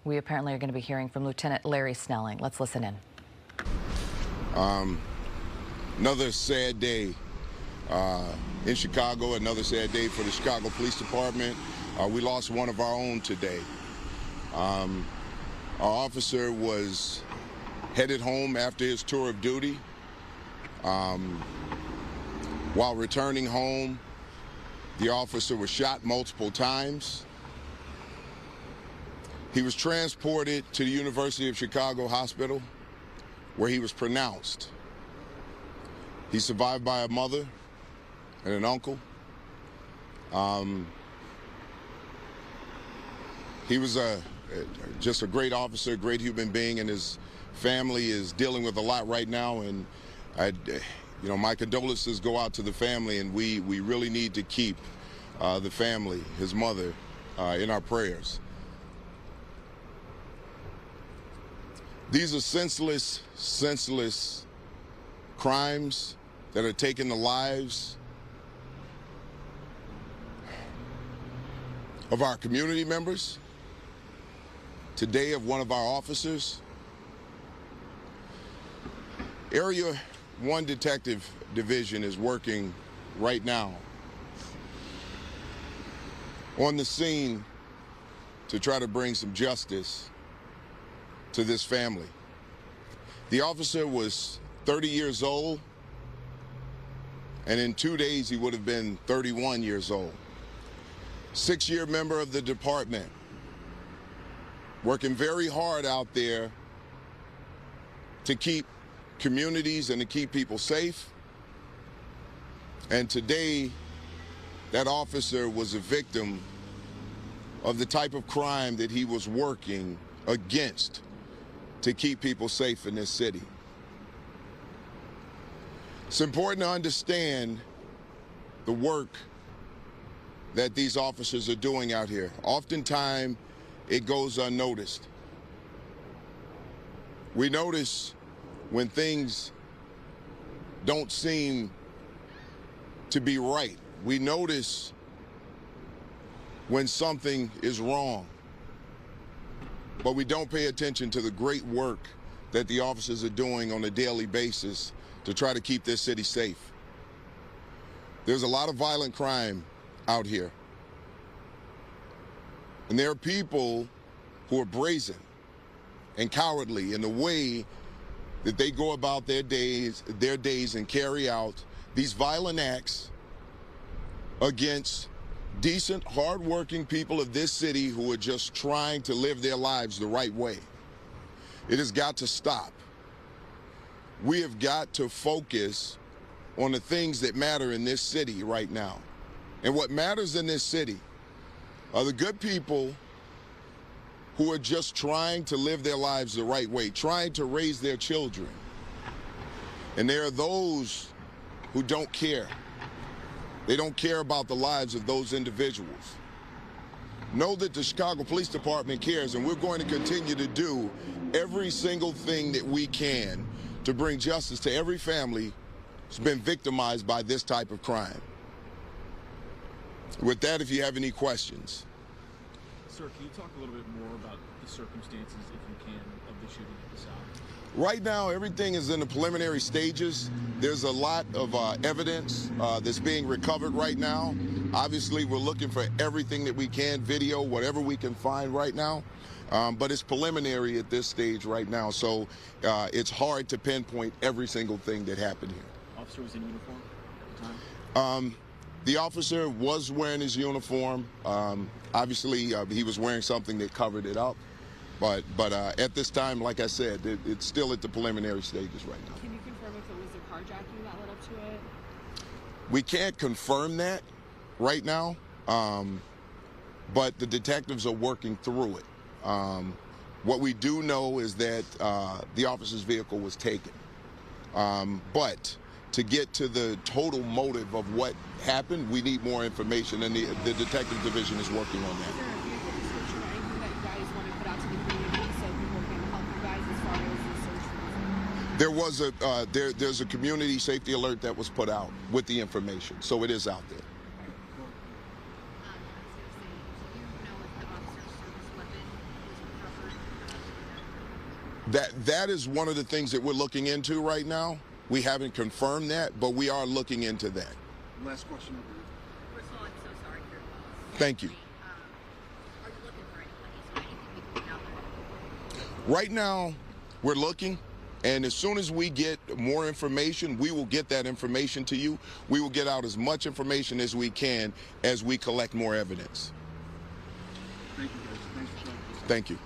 We apparently are going to be hearing from Lieutenant Larry Snelling. Let's listen in. Another sad day in Chicago, another sad day for the Chicago Police Department. We lost one of our own today. Our officer was headed home after his tour of duty. While returning home, the officer was shot multiple times. He was transported to the University of Chicago Hospital, where he was pronounced. He's survived by a mother and an uncle. He was just a great officer, great human being, and his family is dealing with a lot right now. And my condolences go out to the family, and we really need to keep the family, his mother, in our prayers. These are senseless crimes that are taking the lives of our community members, today of one of our officers. Area 1 Detective Division is working right now on the scene to try to bring some justice to this family. The officer was 30 years old, and in 2 days he would have been 31 years old. 6-year member of the department, working very hard out there to keep communities and to keep people safe. And today, that officer was a victim of the type of crime that he was working against to keep people safe in this city. It's important to understand the work that these officers are doing out here. Oftentimes, it goes unnoticed. We notice when things don't seem to be right. We notice when something is wrong. But we don't pay attention to the great work that the officers are doing on a daily basis to try to keep this city safe. There's a lot of violent crime out here. And there are people who are brazen and cowardly in the way that they go about their days and carry out these violent acts against decent, hardworking people of this city who are just trying to live their lives the right way. It has got to stop. We have got to focus on the things that matter in this city right now. And what matters in this city are the good people who are just trying to live their lives the right way, trying to raise their children. And there are those who don't care. They don't care about the lives of those individuals. Know that the Chicago Police Department cares, and we're going to continue to do every single thing that we can to bring justice to every family who's been victimized by this type of crime. With that, if you have any questions. Sir, can you talk a little bit more about the circumstances, if you can, of the shooting at the South? Right now, everything is in the preliminary stages. There's a lot of evidence that's being recovered right now. Obviously, we're looking for everything that we can, video, whatever we can find right now. But it's preliminary at this stage right now, so it's hard to pinpoint every single thing that happened here. Officer was in uniform at the time? The officer was wearing his uniform. Obviously, he was wearing something that covered it up. But at this time, like I said, it's still at the preliminary stages right now. Can you confirm if it was the carjacking that led up to it? We can't confirm that right now, but the detectives are working through it. What we do know is that the officer's vehicle was taken. But to get to the total motive of what happened, we need more information, and the detective division is working on that. There's a community safety alert that was put out with the information, so it is out there. That is one of the things that we're looking into right now. We haven't confirmed that, but we are looking into that. Last question. First of all, I'm so sorry for your loss. Thank you. Are you looking for anybody? Is there anything we can do out there? Right now, we're looking, and as soon as we get more information, we will get that information to you. We will get out as much information as we can as we collect more evidence. Thank you, guys. Thanks for showing us. Thank you.